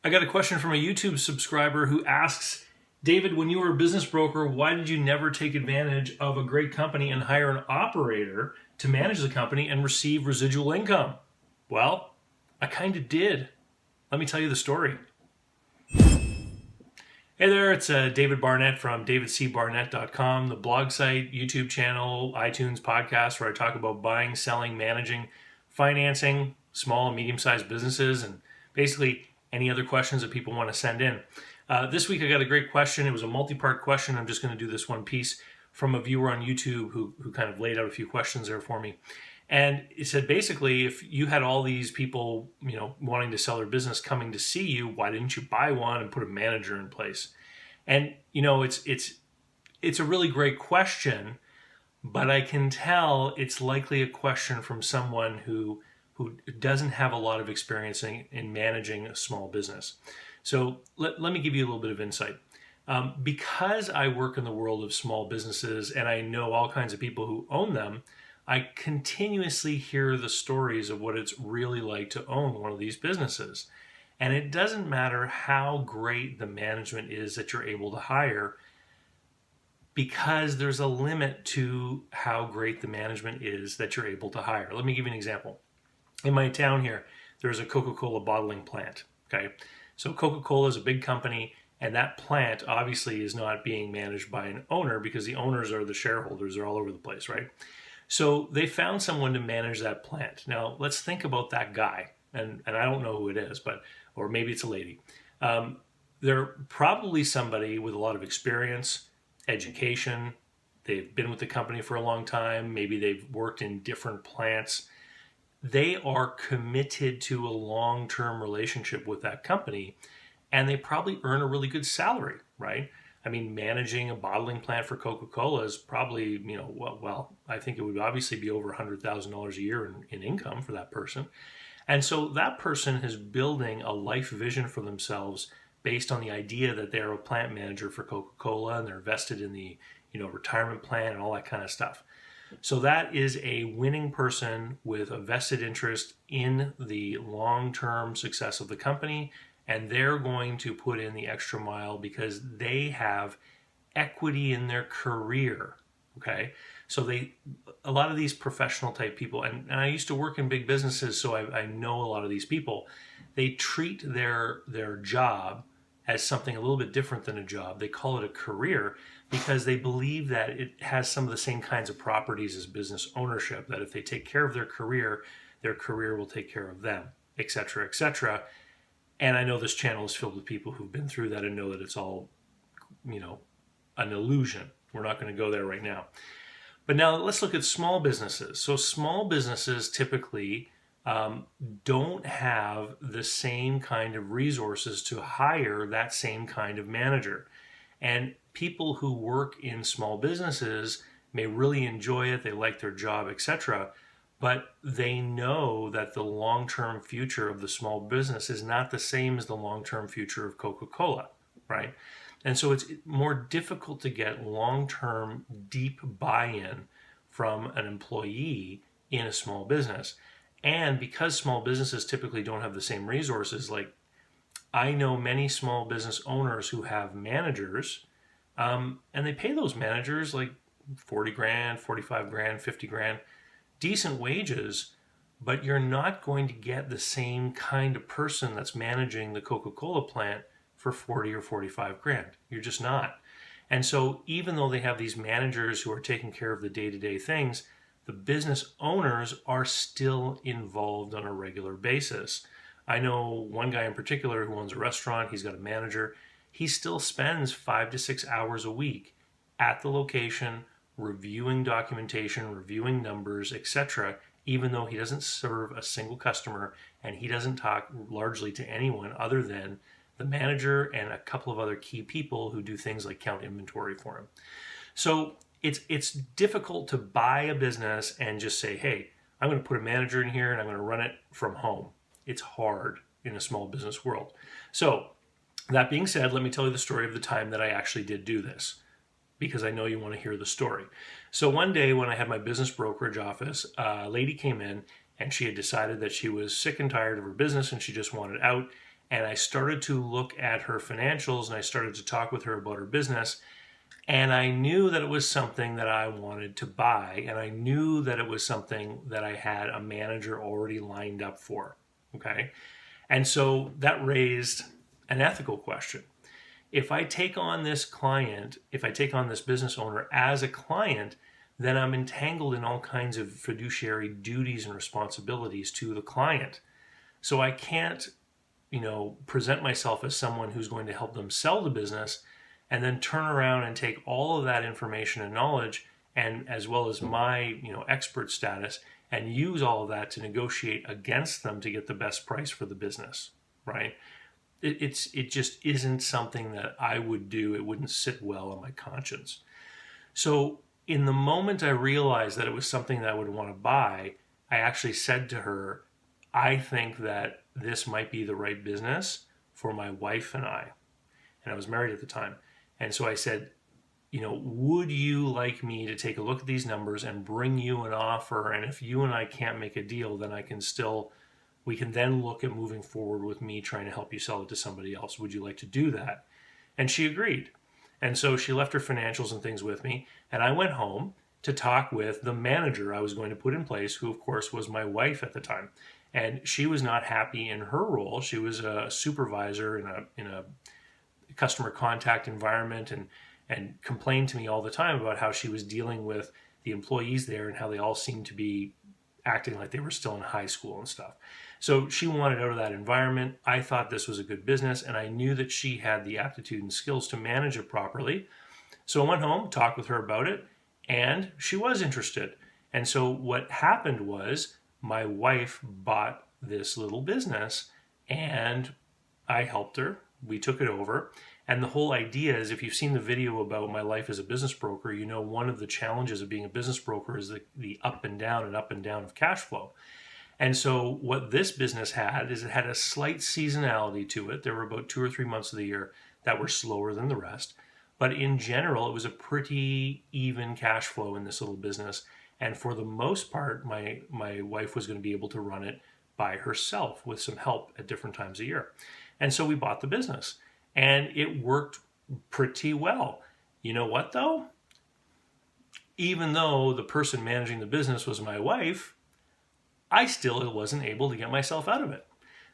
I got a question from a YouTube subscriber who asks, David, when you were a business broker, why did you never take advantage of a great company and hire an operator to manage the company and receive residual income? Well, I kind of did. Let me tell you the story. Hey there, it's David Barnett from davidcbarnett.com, the blog site, YouTube channel, iTunes podcast, where I talk about buying, selling, managing, financing small and medium-sized businesses, and basically any other questions that people want to send in. This week I got a great question. It was a multi-part question. I'm just going to do this one piece from a viewer on YouTube who kind of laid out a few questions there for me. And it said, basically, if you had all these people, wanting to sell their business coming to see you, why didn't you buy one and put a manager in place? And, it's a really great question, but I can tell it's likely a question from someone who doesn't have a lot of experience in managing a small business. So let me give you a little bit of insight. Because I work in the world of small businesses and I know all kinds of people who own them, I continuously hear the stories of what it's really like to own one of these businesses. And it doesn't matter how great the management is that you're able to hire, because there's a limit to how great the management is that you're able to hire. Let me give you an example. In my town here, there's a Coca-Cola bottling plant. Okay, so Coca-Cola is a big company, and that plant obviously is not being managed by an owner, because the owners are the shareholders. They're all over the place, right? So they found someone to manage that plant. Now let's think about that guy, and I don't know who it is, or maybe it's a lady. They're probably somebody with a lot of experience, education. They've been with the company for a long time. Maybe they've worked in different plants. They are committed to a long-term relationship with that company, and they probably earn a really good salary, right? I mean, managing a bottling plant for Coca-Cola is probably, I think it would obviously be over $100,000 a year in income for that person. And so that person is building a life vision for themselves based on the idea that they're a plant manager for Coca-Cola and they're vested in the, retirement plan and all that kind of stuff. So that is a winning person with a vested interest in the long-term success of the company, and they're going to put in the extra mile because they have equity in their career, okay? So a lot of these professional type people, and I used to work in big businesses, so I know a lot of these people, they treat their job as something a little bit different than a job. They call it a career because they believe that it has some of the same kinds of properties as business ownership, that if they take care of their career will take care of them, etc., etc. And I know this channel is filled with people who've been through that and know that it's all, an illusion. We're not going to go there right now. But now let's look at small businesses. So small businesses typically don't have the same kind of resources to hire that same kind of manager. And people who work in small businesses may really enjoy it, they like their job, etc., but they know that the long-term future of the small business is not the same as the long-term future of Coca-Cola, right? And so it's more difficult to get long-term, deep buy-in from an employee in a small business. And because small businesses typically don't have the same resources, like I know many small business owners who have managers, and they pay those managers like 40 grand, 45 grand, 50 grand, decent wages, but you're not going to get the same kind of person that's managing the Coca-Cola plant for 40 or 45 grand. You're just not. And so even though they have these managers who are taking care of the day-to-day things, the business owners are still involved on a regular basis. I know one guy in particular who owns a restaurant. He's got a manager. He still spends 5 to 6 hours a week at the location, reviewing documentation, reviewing numbers, etc., even though he doesn't serve a single customer and he doesn't talk largely to anyone other than the manager and a couple of other key people who do things like count inventory for him. So it's difficult to buy a business and just say, hey, I'm going to put a manager in here and I'm going to run it from home. It's hard in a small business world. So that being said, let me tell you the story of the time that I actually did do this, because I know you want to hear the story. So one day when I had my business brokerage office, a lady came in and she had decided that she was sick and tired of her business and she just wanted out. And I started to look at her financials and I started to talk with her about her business. And I knew that it was something that I wanted to buy. And I knew that it was something that I had a manager already lined up for. Okay. And so that raised an ethical question. If I take on this client, if I take on this business owner as a client, then I'm entangled in all kinds of fiduciary duties and responsibilities to the client. So I can't, present myself as someone who's going to help them sell the business and then turn around and take all of that information and knowledge and as well as my, expert status and use all of that to negotiate against them to get the best price for the business, right? It just isn't something that I would do. It wouldn't sit well on my conscience. So in the moment I realized that it was something that I would want to buy, I actually said to her, I think that this might be the right business for my wife and I. And I was married at the time. And so I said, would you like me to take a look at these numbers and bring you an offer? And if you and I can't make a deal, then we can then look at moving forward with me trying to help you sell it to somebody else. Would you like to do that? And she agreed. And so she left her financials and things with me. And I went home to talk with the manager I was going to put in place, who of course was my wife at the time. And she was not happy in her role. She was a supervisor in a customer contact environment and complained to me all the time about how she was dealing with the employees there and how they all seemed to be acting like they were still in high school and stuff. So she wanted out of that environment. I thought this was a good business, and I knew that she had the aptitude and skills to manage it properly. So I went home, talked with her about it, and she was interested. And so what happened was my wife bought this little business, and I helped her. We took it over. And the whole idea is, if you've seen the video about my life as a business broker, one of the challenges of being a business broker is the up and down of cash flow. And so what this business had is it had a slight seasonality to it. There were about 2 or 3 months of the year that were slower than the rest. But in general, it was a pretty even cash flow in this little business. And for the most part, my wife was going to be able to run it by herself with some help at different times a year. And so we bought the business. And it worked pretty well. You know what, though? Even though the person managing the business was my wife, I still wasn't able to get myself out of it.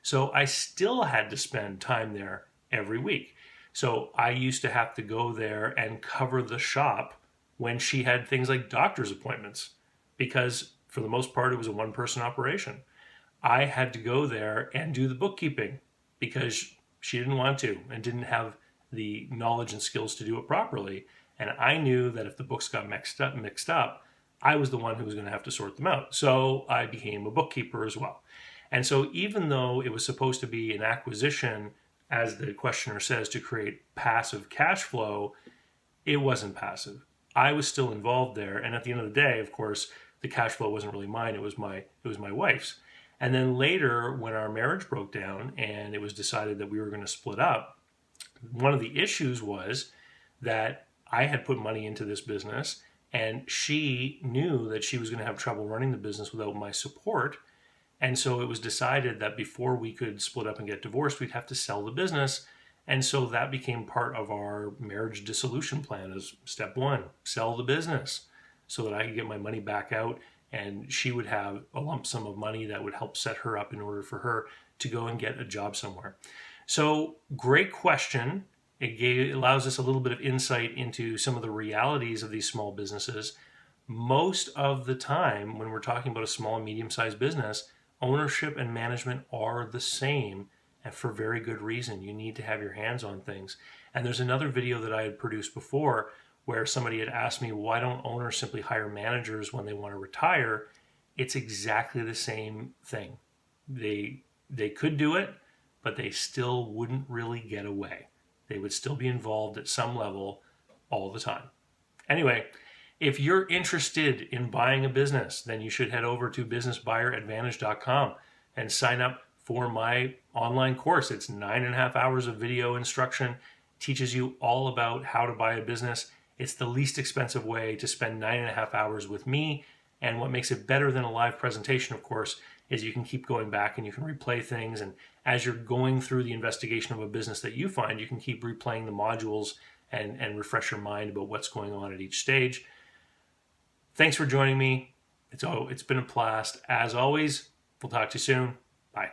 So I still had to spend time there every week. So I used to have to go there and cover the shop when she had things like doctor's appointments, because for the most part, it was a one-person operation. I had to go there and do the bookkeeping because she didn't want to and didn't have the knowledge and skills to do it properly. And I knew that if the books got mixed up, I was the one who was going to have to sort them out. So I became a bookkeeper as well. And so even though it was supposed to be an acquisition, as the questioner says, to create passive cash flow, it wasn't passive. I was still involved there. And at the end of the day, of course, the cash flow wasn't really mine. It was my wife's. And then later, when our marriage broke down and it was decided that we were going to split up, one of the issues was that I had put money into this business, and she knew that she was going to have trouble running the business without my support. And so it was decided that before we could split up and get divorced, we'd have to sell the business. And so that became part of our marriage dissolution plan as step one: sell the business so that I could get my money back out, and she would have a lump sum of money that would help set her up in order for her to go and get a job somewhere. So great question. It allows us a little bit of insight into some of the realities of these small businesses. Most of the time, when we're talking about a small and medium-sized business, ownership and management are the same, and for very good reason. You need to have your hands on things. And there's another video that I had produced before where somebody had asked me, why don't owners simply hire managers when they want to retire? It's exactly the same thing. They could do it, but they still wouldn't really get away. They would still be involved at some level all the time. Anyway, if you're interested in buying a business, then you should head over to businessbuyeradvantage.com and sign up for my online course. It's 9.5 hours of video instruction, teaches you all about how to buy a business. It's the least expensive way to spend 9.5 hours with me. And what makes it better than a live presentation, of course, is you can keep going back and you can replay things. And as you're going through the investigation of a business that you find, you can keep replaying the modules and refresh your mind about what's going on at each stage. Thanks for joining me. It's been a blast. As always, we'll talk to you soon. Bye.